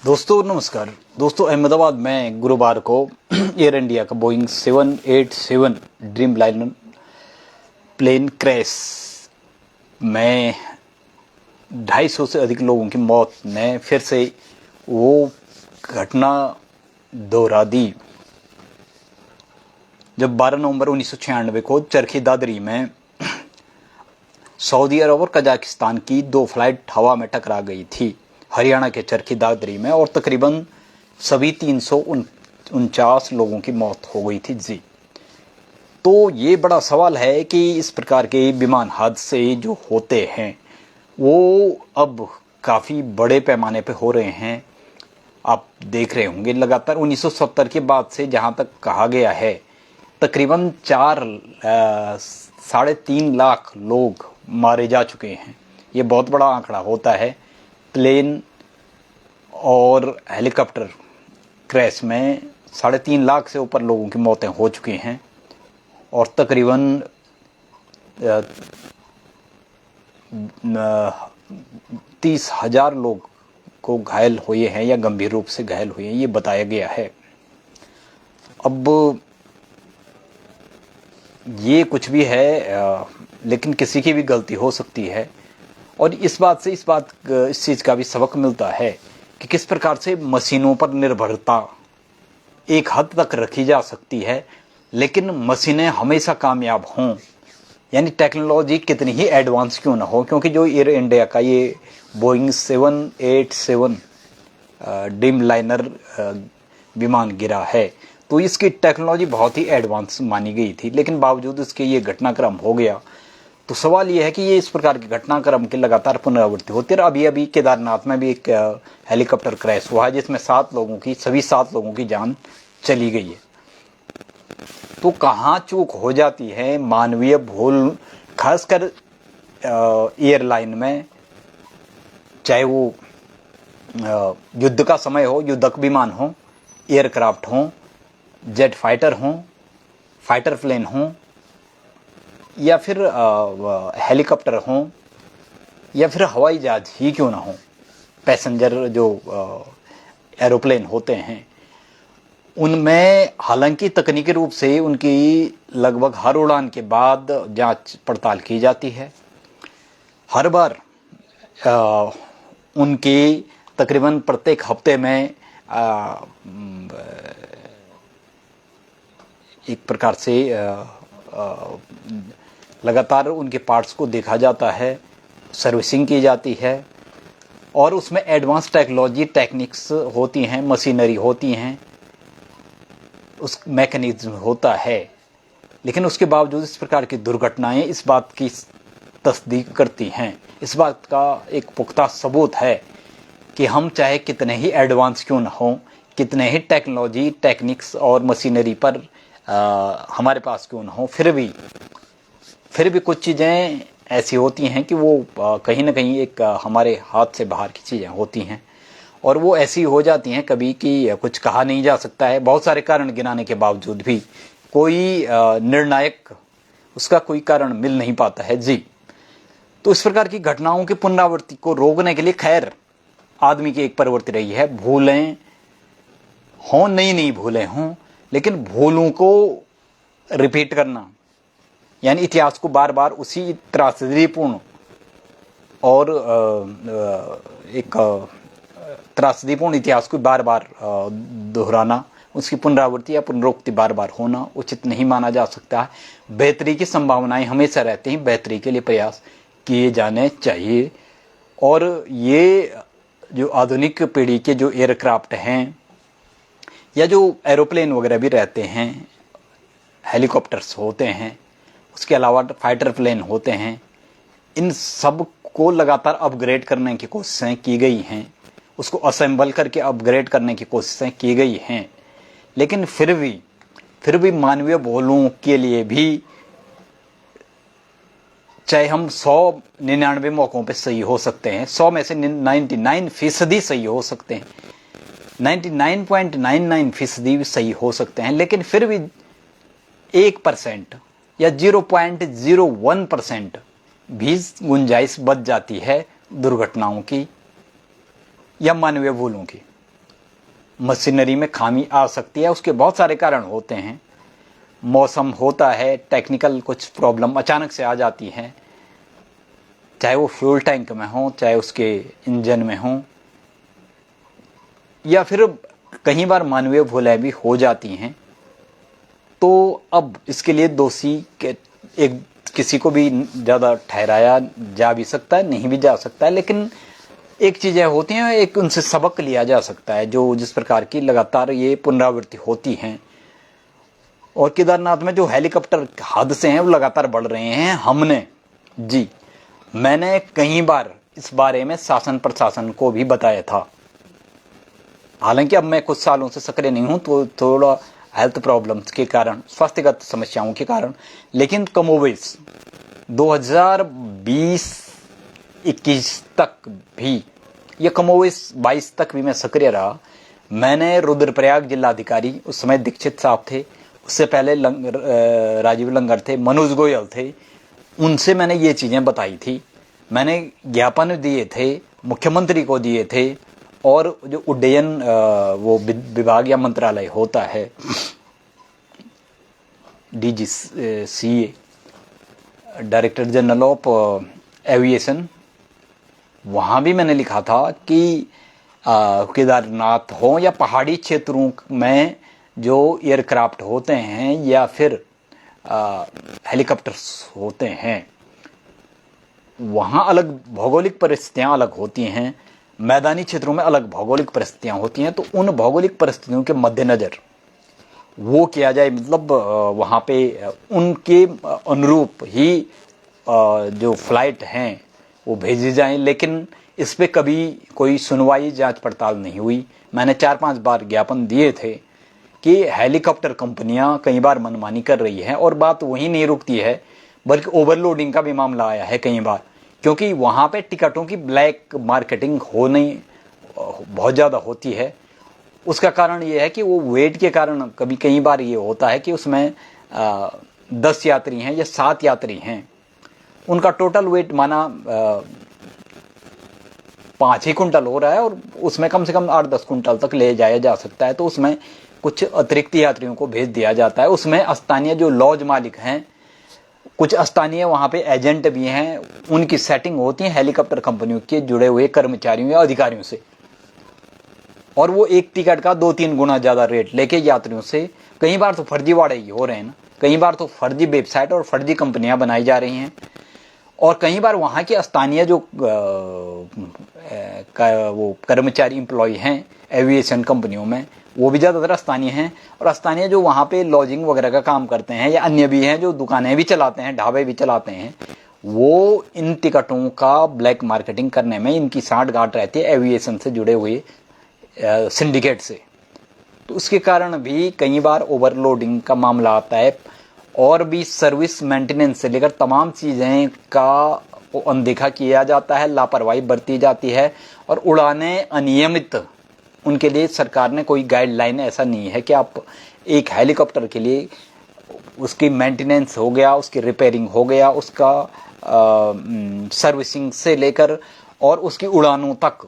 दोस्तों नमस्कार। दोस्तों अहमदाबाद में गुरुवार को एयर इंडिया का Boeing 787 Dreamliner plane crash में 250 से अधिक लोगों की मौत ने फिर से वो घटना दोहरा दी जब 12 नवंबर 1996 को चरखी दादरी में सऊदी अरब और कजाकिस्तान की दो फ्लाइट हवा में टकरा गई थी हरियाणा के चरखी दादरी में, और तकरीबन सभी 349 लोगों की मौत हो गई थी जी। तो ये बड़ा सवाल है कि इस प्रकार के विमान हादसे जो होते हैं वो अब काफ़ी बड़े पैमाने पे हो रहे हैं। आप देख रहे होंगे लगातार 1970 के बाद से जहाँ तक कहा गया है तकरीबन 3.5 लाख लोग मारे जा चुके हैं। ये बहुत बड़ा आंकड़ा होता है। प्लेन और हेलीकॉप्टर क्रैश में 3.5 लाख से ऊपर लोगों की मौतें हो चुकी हैं और तकरीबन 30,000 लोग को घायल हुए हैं या गंभीर रूप से घायल हुए हैं, ये बताया गया है। अब ये कुछ भी है, लेकिन किसी की भी गलती हो सकती है और इस चीज़ का भी सबक मिलता है कि किस प्रकार से मशीनों पर निर्भरता एक हद तक रखी जा सकती है, लेकिन मशीनें हमेशा कामयाब हों, यानी टेक्नोलॉजी कितनी ही एडवांस क्यों ना हो। क्योंकि जो एयर इंडिया का ये बोइंग 787 ड्रीम लाइनर विमान गिरा है तो इसकी टेक्नोलॉजी बहुत ही एडवांस मानी गई थी, लेकिन बावजूद इसके ये घटनाक्रम हो गया। तो सवाल ये है कि ये इस प्रकार के घटनाक्रम की लगातार पुनरावृत्ति होती है। अभी केदारनाथ में भी एक हेलीकॉप्टर क्रैश हुआ है जिसमें सभी 7 लोगों की जान चली गई है। तो कहाँ चूक हो जाती है, मानवीय भूल, खासकर एयरलाइन में, चाहे वो युद्ध का समय हो, युद्धक विमान हो, एयरक्राफ्ट हो, जेट फाइटर हो, फाइटर प्लेन हो, या फिर हेलीकॉप्टर हो, या फिर हवाई जहाज ही क्यों ना हो, पैसेंजर जो एरोप्लेन होते हैं, उनमें हालांकि तकनीकी रूप से उनकी लगभग हर उड़ान के बाद जांच पड़ताल की जाती है। हर बार उनकी तकरीबन प्रत्येक हफ्ते में एक प्रकार से लगातार उनके पार्ट्स को देखा जाता है, सर्विसिंग की जाती है और उसमें एडवांस टेक्नोलॉजी टेक्निक्स होती हैं, मशीनरी होती हैं, उस मैकेनिज्म होता है। लेकिन उसके बावजूद इस प्रकार की दुर्घटनाएं इस बात की तस्दीक करती हैं, इस बात का एक पुख्ता सबूत है कि हम चाहे कितने ही एडवांस क्यों ना हो, कितने ही टेक्नोलॉजी टेक्निक्स और मशीनरी पर हमारे पास क्यों ना हो, फिर भी कुछ चीज़ें ऐसी होती हैं कि वो कहीं ना कहीं एक हमारे हाथ से बाहर की चीज़ें होती हैं और वो ऐसी हो जाती हैं कभी कि कुछ कहा नहीं जा सकता है। बहुत सारे कारण गिनाने के बावजूद भी कोई निर्णायक उसका कोई कारण मिल नहीं पाता है जी। तो इस प्रकार की घटनाओं की पुनरावृत्ति को रोकने के लिए खैर आदमी की एक प्रवृत्ति रही है, भूलें हों, नई भूलें हों, लेकिन भूलों को रिपीट करना, यानी इतिहास को बार बार उसी त्रासदीपूर्ण और एक त्रासदीपूर्ण इतिहास को बार बार दोहराना, उसकी पुनरावृत्ति या पुनरुक्ति बार बार होना उचित नहीं माना जा सकता है। बेहतरी की संभावनाएं हमेशा रहती हैं, बेहतरी के लिए प्रयास किए जाने चाहिए। और ये जो आधुनिक पीढ़ी के जो एयरक्राफ्ट हैं या जो एरोप्लेन वगैरह भी रहते हैं, हेलीकॉप्टर्स होते हैं, उसके अलावा फाइटर प्लेन होते हैं, इन सब को लगातार अपग्रेड करने की कोशिशें की गई हैं, उसको असेंबल करके अपग्रेड करने की कोशिशें की गई हैं। लेकिन फिर भी मानवीय भूलों के लिए भी चाहे हम 199 मौकों पे सही हो सकते हैं, 100 में से 99% सही हो सकते हैं, 99.99% सही हो सकते हैं, लेकिन फिर भी 1% या 0.01% भी गुंजाइश बच जाती है दुर्घटनाओं की या मानवीय भूलों की। मशीनरी में खामी आ सकती है। उसके बहुत सारे कारण होते हैं, मौसम होता है, टेक्निकल कुछ प्रॉब्लम अचानक से आ जाती है, चाहे वो फ्यूल टैंक में हो, चाहे उसके इंजन में हो, या फिर कई बार मानवीय भूलें भी हो जाती हैं। तो अब इसके लिए दोषी के एक किसी को भी ज़्यादा ठहराया जा भी सकता है, नहीं भी जा सकता है, लेकिन एक चीज़ें होती हैं, एक उनसे सबक लिया जा सकता है, जो जिस प्रकार की लगातार ये पुनरावृत्ति होती हैं। और केदारनाथ में जो हेलीकॉप्टर हादसे हैं वो लगातार बढ़ रहे हैं। मैंने कई बार इस बारे में शासन प्रशासन को भी बताया था। हालांकि अब मैं कुछ सालों से सक्रिय नहीं हूं, तो थोड़ा हेल्थ प्रॉब्लम्स के कारण, स्वास्थ्यगत समस्याओं के कारण, लेकिन कमोबेश 2020-21 तक भी, या कमोबेश 22 तक भी मैं सक्रिय रहा। मैंने रुद्रप्रयाग जिलाधिकारी, उस समय दीक्षित साहब थे, उससे पहले राजीव लंगर थे, मनोज गोयल थे, उनसे मैंने ये चीज़ें बताई थी। मैंने ज्ञापन दिए थे, मुख्यमंत्री को दिए थे, और जो उड्डयन वो विभाग या मंत्रालय होता है, DGCA, director general of aviation, वहाँ भी मैंने लिखा था कि केदारनाथ हो या पहाड़ी क्षेत्रों में जो एयरक्राफ्ट होते हैं या फिर हेलीकॉप्टर्स होते हैं, वहाँ अलग भौगोलिक परिस्थितियाँ अलग होती हैं, मैदानी क्षेत्रों में अलग भौगोलिक परिस्थितियाँ होती हैं। तो उन भौगोलिक परिस्थितियों के मद्देनज़र वो किया जाए, मतलब वहाँ पे उनके अनुरूप ही जो फ्लाइट हैं वो भेजी जाएं। लेकिन इस पे कभी कोई सुनवाई, जांच पड़ताल नहीं हुई। मैंने 4-5 बार ज्ञापन दिए थे कि हेलीकॉप्टर कंपनियां कई बार मनमानी कर रही हैं, और बात वहीं नहीं रुकती है, बल्कि ओवरलोडिंग का भी मामला आया है कई बार, क्योंकि वहाँ पे टिकटों की ब्लैक मार्केटिंग होने बहुत ज़्यादा होती है। उसका कारण ये है कि वो वेट के कारण कभी कई बार ये होता है कि उसमें 10 यात्री हैं या 7 यात्री हैं, उनका टोटल वेट माना 5 ही कुंटल हो रहा है, और उसमें कम से कम 8-10 कुंटल तक ले जाया जा सकता है। तो उसमें कुछ अतिरिक्त यात्रियों को भेज दिया जाता है। उसमें स्थानीय जो लॉज मालिक हैं, कुछ स्थानीय वहाँ पे एजेंट भी हैं, उनकी सेटिंग होती है हेलीकॉप्टर कंपनियों के जुड़े हुए कर्मचारियों या अधिकारियों से, और वो एक टिकट का 2-3 गुना ज़्यादा रेट लेके यात्रियों से, कई बार तो फर्जीवाड़े ही हो रहे हैं ना, कई बार तो फर्जी वेबसाइट और फर्जी कंपनियां बनाई जा रही हैं, और कई बार वहाँ के स्थानीय जो वो कर्मचारी एम्प्लॉय हैं एविएशन कंपनियों में, वो भी ज़्यादातर स्थानीय हैं, और स्थानीय जो वहाँ पे लॉजिंग वगैरह का काम करते हैं, या अन्य भी हैं जो दुकानें भी चलाते हैं, ढाबे भी चलाते हैं, वो इन टिकटों का ब्लैक मार्केटिंग करने में इनकी साठगांठ रहती है एविएशन से जुड़े हुए सिंडिकेट से। तो उसके कारण भी कई बार ओवरलोडिंग का मामला आता है, और भी सर्विस मेंटेनेंस से लेकर तमाम चीज़ें का अनदेखा किया जाता है, लापरवाही बरती जाती है, और उड़ानें अनियमित, उनके लिए सरकार ने कोई गाइडलाइन ऐसा नहीं है कि आप एक हेलीकॉप्टर के लिए उसकी मेंटेनेंस हो गया, उसकी रिपेयरिंग हो गया, उसका सर्विसिंग से लेकर और उसकी उड़ानों तक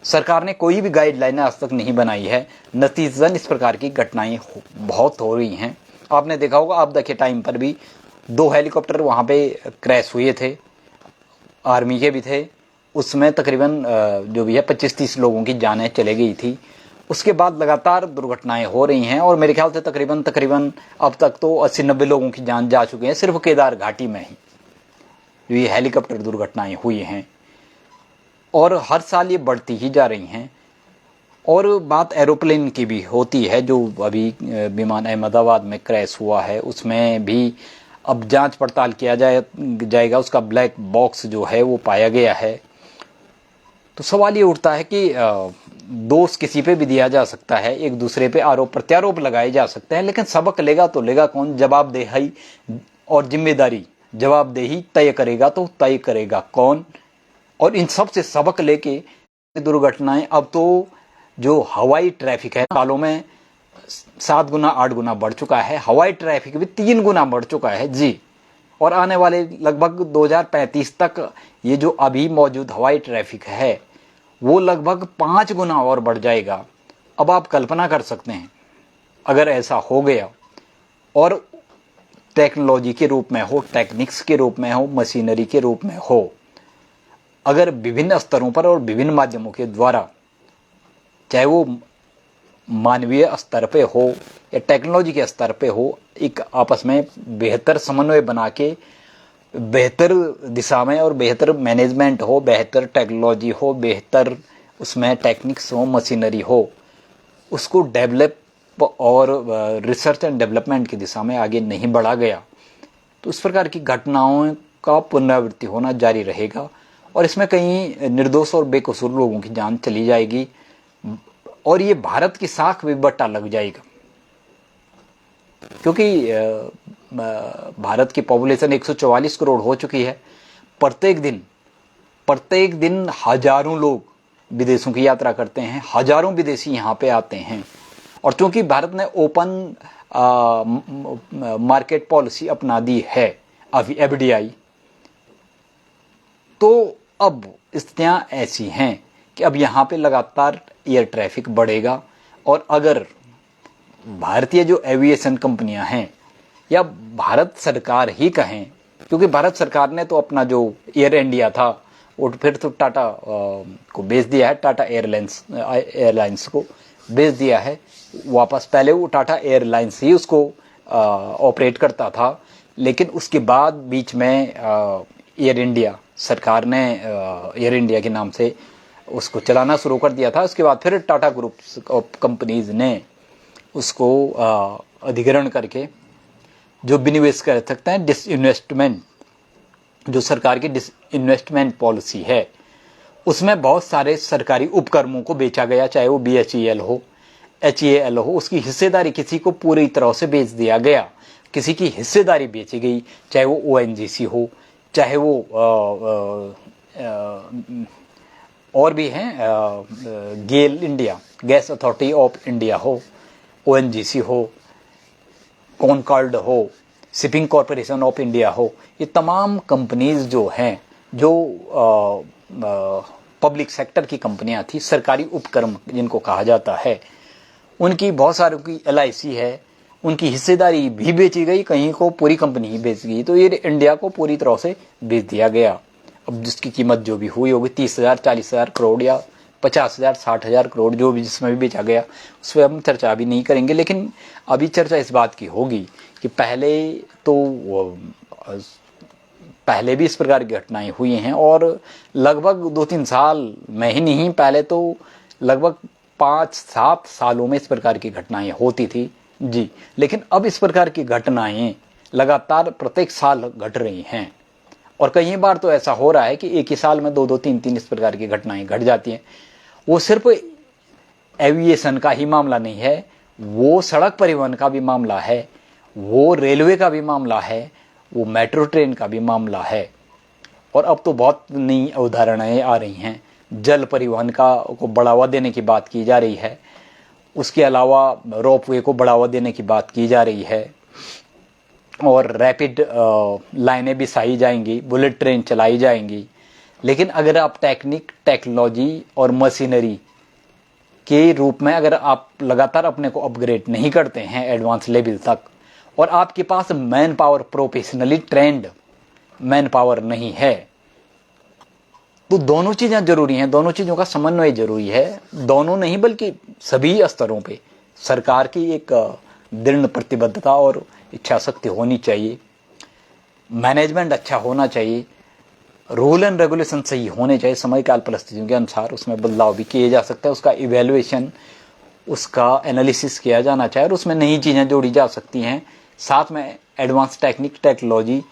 सरकार ने कोई भी गाइडलाइन आज तक नहीं बनाई है। नतीजतन इस प्रकार की घटनाएं बहुत हो रही हैं। आपने देखा होगा, आपदा के टाइम पर भी 2 हेलीकॉप्टर वहाँ पे क्रैश हुए थे, आर्मी के भी थे, उसमें तकरीबन जो भी है 25-30 लोगों की जानें चले गई थी। उसके बाद लगातार दुर्घटनाएं हो रही हैं, और मेरे ख्याल से तकरीबन अब तक तो 80-90 लोगों की जान जा चुकी हैं सिर्फ केदार घाटी में ही, जो ये हेलीकॉप्टर दुर्घटनाएं हुई हैं, और हर साल ये बढ़ती ही जा रही हैं। और बात एरोप्लेन की भी होती है, जो अभी विमान अहमदाबाद में क्रैश हुआ है, उसमें भी अब जांच पड़ताल किया जाएगा, उसका ब्लैक बॉक्स जो है वो पाया गया है। तो सवाल ये उठता है कि दोष किसी पे भी दिया जा सकता है, एक दूसरे पे आरोप प्रत्यारोप लगाए जा सकते हैं, लेकिन सबक लेगा तो लेगा कौन? जवाबदेही और जिम्मेदारी, जवाबदेही तय करेगा तो तय करेगा कौन? और इन सब से सबक लेके दुर्घटनाएं, अब तो जो हवाई ट्रैफिक है सालों में 7 गुना 8 गुना बढ़ चुका है, हवाई ट्रैफिक भी 3 गुना बढ़ चुका है जी। और आने वाले लगभग 2035 तक ये जो अभी मौजूद हवाई ट्रैफिक है वो लगभग 5 गुना और बढ़ जाएगा। अब आप कल्पना कर सकते हैं अगर ऐसा हो गया और टेक्नोलॉजी के रूप में हो, टेक्निक्स के रूप में हो, मशीनरी के रूप में हो, अगर विभिन्न स्तरों पर और विभिन्न माध्यमों के द्वारा, चाहे वो मानवीय स्तर पे हो या टेक्नोलॉजी के स्तर पे हो, एक आपस में बेहतर समन्वय बना के बेहतर दिशा में और बेहतर मैनेजमेंट हो, बेहतर टेक्नोलॉजी हो, बेहतर उसमें टेक्निक्स हो, मशीनरी हो, उसको डेवलप और रिसर्च एंड डेवलपमेंट की दिशा में आगे नहीं बढ़ा गया तो इस प्रकार की घटनाओं का पुनरावृत्ति होना जारी रहेगा और इसमें कई निर्दोष और बेकसूर लोगों की जान चली जाएगी और ये भारत की साख भी बट्टा लग जाएगा। क्योंकि भारत की पॉपुलेशन 144 करोड़ हो चुकी है। प्रत्येक दिन हजारों लोग विदेशों की यात्रा करते हैं, हजारों विदेशी यहाँ पे आते हैं और चूंकि भारत ने ओपन मार्केट पॉलिसी अपना दी है अभी एफडीआई, तो अब स्थितियां ऐसी हैं कि अब यहाँ पे लगातार एयर ट्रैफिक बढ़ेगा और अगर भारतीय जो एविएशन कंपनियां हैं या भारत सरकार ही कहें, क्योंकि भारत सरकार ने तो अपना जो एयर इंडिया था वो फिर तो टाटा को बेच दिया है, टाटा एयरलाइंस को बेच दिया है वापस। पहले वो टाटा एयरलाइंस ही उसको ऑपरेट करता था, लेकिन उसके बाद बीच में एयर इंडिया सरकार ने एयर इंडिया के नाम से उसको चलाना शुरू कर दिया था। उसके बाद फिर टाटा ग्रुप ऑफ कंपनीज ने उसको अधिग्रहण करके जो विनिवेश कर सकते हैं, डिसइन्वेस्टमेंट, जो सरकार की डिसइन्वेस्टमेंट पॉलिसी है, उसमें बहुत सारे सरकारी उपक्रमों को बेचा गया, चाहे वो BHEL हो, HAL हो, उसकी हिस्सेदारी किसी को पूरी तरह से बेच दिया गया, किसी की हिस्सेदारी बेची गई, चाहे वो ONGC हो, चाहे वो और भी हैं GAIL India, Gas Authority of India हो, ONGC हो, कॉनकॉर्ड हो, शिपिंग कॉरपोरेशन ऑफ इंडिया हो, ये तमाम कंपनीज जो हैं, जो पब्लिक सेक्टर की कंपनियां थी, सरकारी उपक्रम जिनको कहा जाता है, उनकी बहुत सारों की LIC है, उनकी हिस्सेदारी भी बेची गई, कहीं को पूरी कंपनी ही बेच गई। तो ये इंडिया को पूरी तरह से बेच दिया गया। अब जिसकी कीमत जो भी हुई होगी 30,000 40,000 करोड़ या 50,000 60,000 करोड़, जो भी जिसमें भी बेचा गया, उस पर हम चर्चा भी नहीं करेंगे। लेकिन अभी चर्चा इस बात की होगी कि पहले भी इस प्रकार की घटनाएं हुई हैं और लगभग 2-3 साल में ही नहीं, पहले तो लगभग 5-7 सालों में इस प्रकार की घटनाएं होती थी जी। लेकिन अब इस प्रकार की घटनाएं लगातार प्रत्येक साल घट रही हैं और कई बार तो ऐसा हो रहा है कि एक ही साल में 2-2 3-3 इस प्रकार की घटनाएं घट जाती हैं। वो सिर्फ एविएशन का ही मामला नहीं है, वो सड़क परिवहन का भी मामला है, वो रेलवे का भी मामला है, वो मेट्रो ट्रेन का भी मामला है और अब तो बहुत नई अवधारणाएं आ रही हैं। जल परिवहन को बढ़ावा देने की बात की जा रही है, उसके अलावा रोपवे को बढ़ावा देने की बात की जा रही है और रैपिड लाइनें बिछाई जाएंगी, बुलेट ट्रेन चलाई जाएंगी। लेकिन अगर आप टेक्नोलॉजी और मशीनरी के रूप में अगर आप लगातार अपने को अपग्रेड नहीं करते हैं एडवांस लेवल तक और आपके पास man power, professionally trained man power नहीं है, तो दोनों चीजें जरूरी हैं, दोनों चीजों का समन्वय जरूरी है। दोनों नहीं बल्कि सभी स्तरों पे सरकार की एक दृढ़ प्रतिबद्धता और इच्छा शक्ति होनी चाहिए, मैनेजमेंट अच्छा होना चाहिए, रूल एंड रेगुलेशन सही होने चाहिए, समय काल परिस्थितियों के अनुसार उसमें बदलाव भी किए जा सकते हैं, उसका इवैल्यूएशन, उसका एनालिसिस किया जाना चाहिए और उसमें नई चीजें जोड़ी जा सकती हैं। साथ में एडवांस टेक्नोलॉजी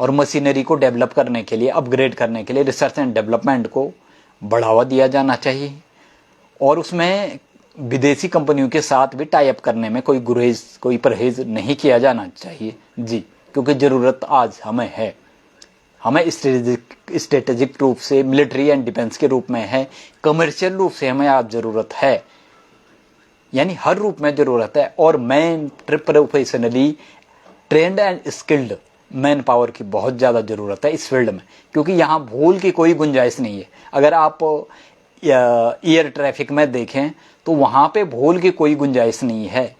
और मशीनरी को डेवलप करने के लिए, अपग्रेड करने के लिए रिसर्च एंड डेवलपमेंट को बढ़ावा दिया जाना चाहिए और उसमें विदेशी कंपनियों के साथ भी टाई अप करने में कोई परहेज नहीं किया जाना चाहिए जी। क्योंकि ज़रूरत आज हमें है, हमें स्ट्रेटेजिक रूप से मिलिट्री एंड डिफेंस के रूप में है, कमर्शियल रूप से हमें आज ज़रूरत है, यानी हर रूप में ज़रूरत है। और man professionally trained and skilled man power की बहुत ज़्यादा ज़रूरत है इस फील्ड में, क्योंकि यहाँ भूल की कोई गुंजाइश नहीं है। अगर आप एयर ट्रैफिक में देखें तो वहाँ पे भूल की कोई गुंजाइश नहीं है।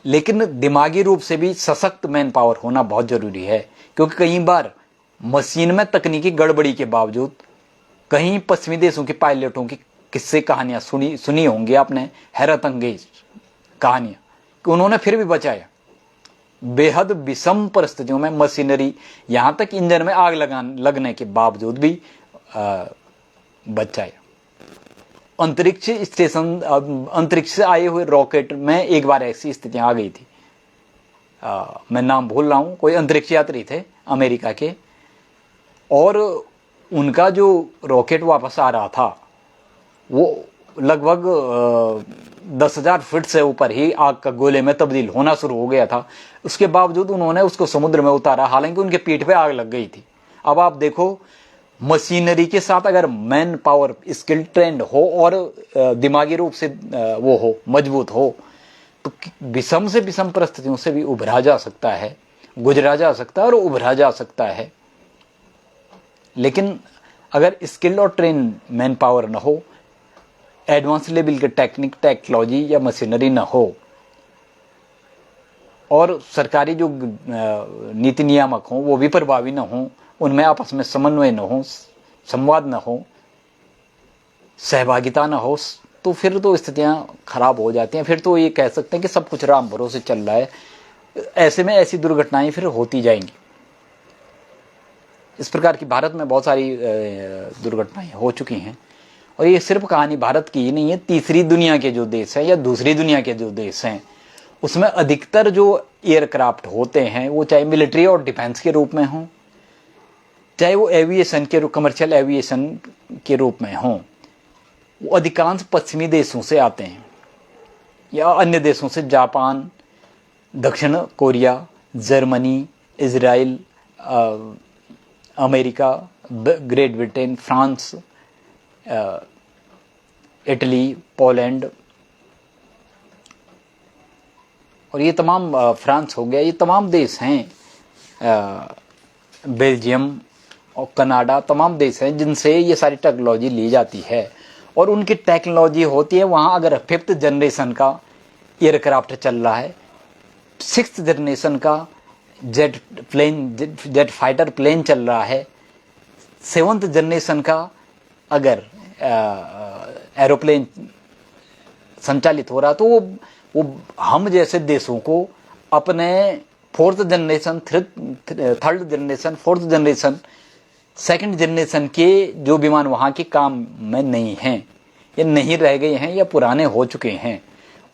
लेकिन दिमागी रूप से भी सशक्त मैन पावर होना बहुत ज़रूरी है, क्योंकि कई बार मशीन में तकनीकी गड़बड़ी के बावजूद कहीं पश्चिमी देशों के पायलटों की किस्से कहानियाँ सुनी होंगी आपने, हैरत अंगेज कहानियाँ, कि उन्होंने फिर भी बचाया। बेहद विषम परिस्थितियों में मशीनरी, यहाँ तक इंजन में आग लगने के बावजूद भी बचाया। अंतरिक्ष स्टेशन, अंतरिक्ष से आए हुए रॉकेट में एक बार ऐसी स्थितियां आ गई थी, मैं नाम भूल रहा हूँ, कोई अंतरिक्ष यात्री थे अमेरिका के, और उनका जो रॉकेट वापस आ रहा था वो लगभग 10,000 फीट से ऊपर ही आग का गोले में तब्दील होना शुरू हो गया था। उसके बावजूद उन्होंने उसको समुद्र में उतारा, हालांकि उनके पीठ पे आग लग गई थी। अब आप देखो, मशीनरी के साथ अगर मैन पावर स्किल ट्रेंड हो और दिमागी रूप से वो हो, मजबूत हो, तो विषम से विषम परिस्थितियों से भी उभरा जा सकता है, गुजरा जा सकता है और उभरा जा सकता है। लेकिन अगर स्किल और ट्रेन मैन पावर न हो, एडवांस लेवल के टेक्नोलॉजी या मशीनरी न हो, और सरकारी जो नीति नियामक हों वो भी प्रभावी न हों, उनमें आपस में समन्वय न हो, संवाद न हो, सहभागिता न हो, तो फिर तो स्थितियां खराब हो जाती हैं। फिर तो ये कह सकते हैं कि सब कुछ राम भरोसे चल रहा है। ऐसे में ऐसी दुर्घटनाएं फिर होती जाएंगी। इस प्रकार की भारत में बहुत सारी दुर्घटनाएं हो चुकी हैं, और ये सिर्फ कहानी भारत की ही नहीं है। तीसरी दुनिया के जो देश हैं या दूसरी दुनिया के जो देश हैं, उसमें अधिकतर जो एयरक्राफ्ट होते हैं वो चाहे मिलिट्री और डिफेंस के रूप में हों, चाहे वो एविएशन के कमर्शियल एविएशन के रूप में हों, वो अधिकांश पश्चिमी देशों से आते हैं या अन्य देशों से, जापान, दक्षिण Korea, Germany, Israel, America, great Britain, France, Italy, Poland, और ये तमाम, फ्रांस हो गया, ये तमाम देश हैं, बेल्जियम और कनाडा, तमाम देश हैं जिनसे ये सारी टेक्नोलॉजी ली जाती है। और उनकी टेक्नोलॉजी होती है, वहाँ अगर 5th जनरेशन का एयरक्राफ्ट चल रहा है, 6th जनरेशन का जेट फाइटर प्लेन चल रहा है, 7th जनरेशन का अगर एरोप्लेन संचालित हो रहा, तो वो हम जैसे देशों को अपने 4th generation, 3rd generation, 4th generation, 2nd generation के जो विमान वहाँ के काम में नहीं हैं या नहीं रह गए हैं या पुराने हो चुके हैं,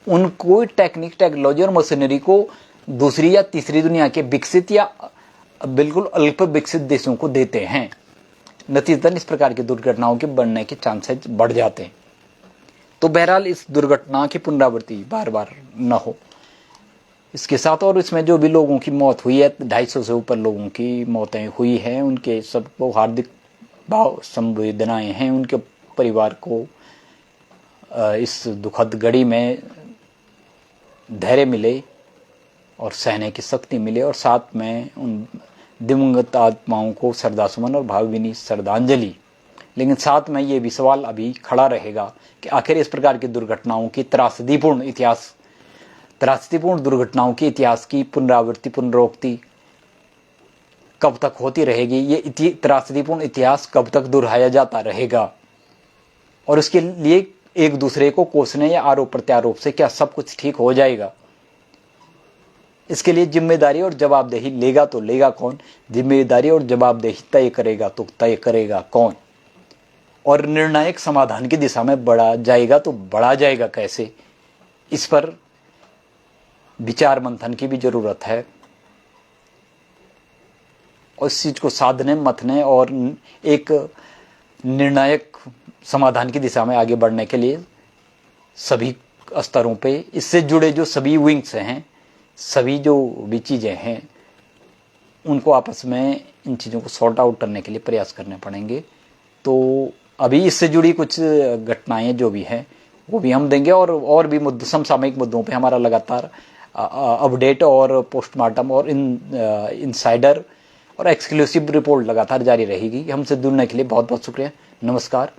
उनको टेक्नोलॉजी और मशीनरी को दूसरी या तीसरी दुनिया के विकसित या बिल्कुल अल्प विकसित देशों को देते हैं। नतीजतन इस प्रकार की दुर्घटनाओं के बढ़ने के चांसेस बढ़ जाते हैं। तो बहरहाल इस दुर्घटना की पुनरावृत्ति बार बार न हो, इसके साथ, और इसमें जो भी लोगों की मौत हुई है, 250 से ऊपर लोगों की मौतें हुई हैं, उनके सबको हार्दिक भाव संवेदनाएं हैं। उनके परिवार को इस दुखद घड़ी में धैर्य मिले और सहने की शक्ति मिले, और साथ में उन दिवंगत आत्माओं को श्रद्धासुमन और भावभीनी श्रद्धांजलि। लेकिन साथ में ये भी सवाल अभी खड़ा रहेगा कि आखिर इस प्रकार की दुर्घटनाओं की त्रासदीपूर्ण दुर्घटनाओं के इतिहास की पुनरावृत्ति, पुनरोक्ति कब तक होती रहेगी? ये त्रासदीपूर्ण इतिहास कब तक दोहराया जाता रहेगा? और उसके लिए एक दूसरे को कोसने या आरोप प्रत्यारोप से क्या सब कुछ ठीक हो जाएगा? इसके लिए जिम्मेदारी और जवाबदेही लेगा तो लेगा कौन? जिम्मेदारी और जवाबदेही तय करेगा तो तय करेगा कौन? और निर्णायक समाधान की दिशा में बढ़ा जाएगा तो बढ़ा जाएगा कैसे? इस पर विचार मंथन की भी जरूरत है, और इस चीज को साधने, मथने और एक निर्णायक समाधान की दिशा में आगे बढ़ने के लिए सभी स्तरों पे इससे जुड़े जो सभी विंग्स हैं, सभी जो भी चीज़ें हैं, उनको आपस में इन चीज़ों को सॉर्ट आउट करने के लिए प्रयास करने पड़ेंगे। तो अभी इससे जुड़ी कुछ घटनाएं जो भी हैं वो भी हम देंगे, और भी समसामयिक मुद्दों पे हमारा लगातार अपडेट और पोस्टमार्टम और इनसाइडर और एक्सक्लूसिव रिपोर्ट लगातार जारी रहेगी। हमसे जुड़ने के लिए बहुत बहुत शुक्रिया। नमस्कार।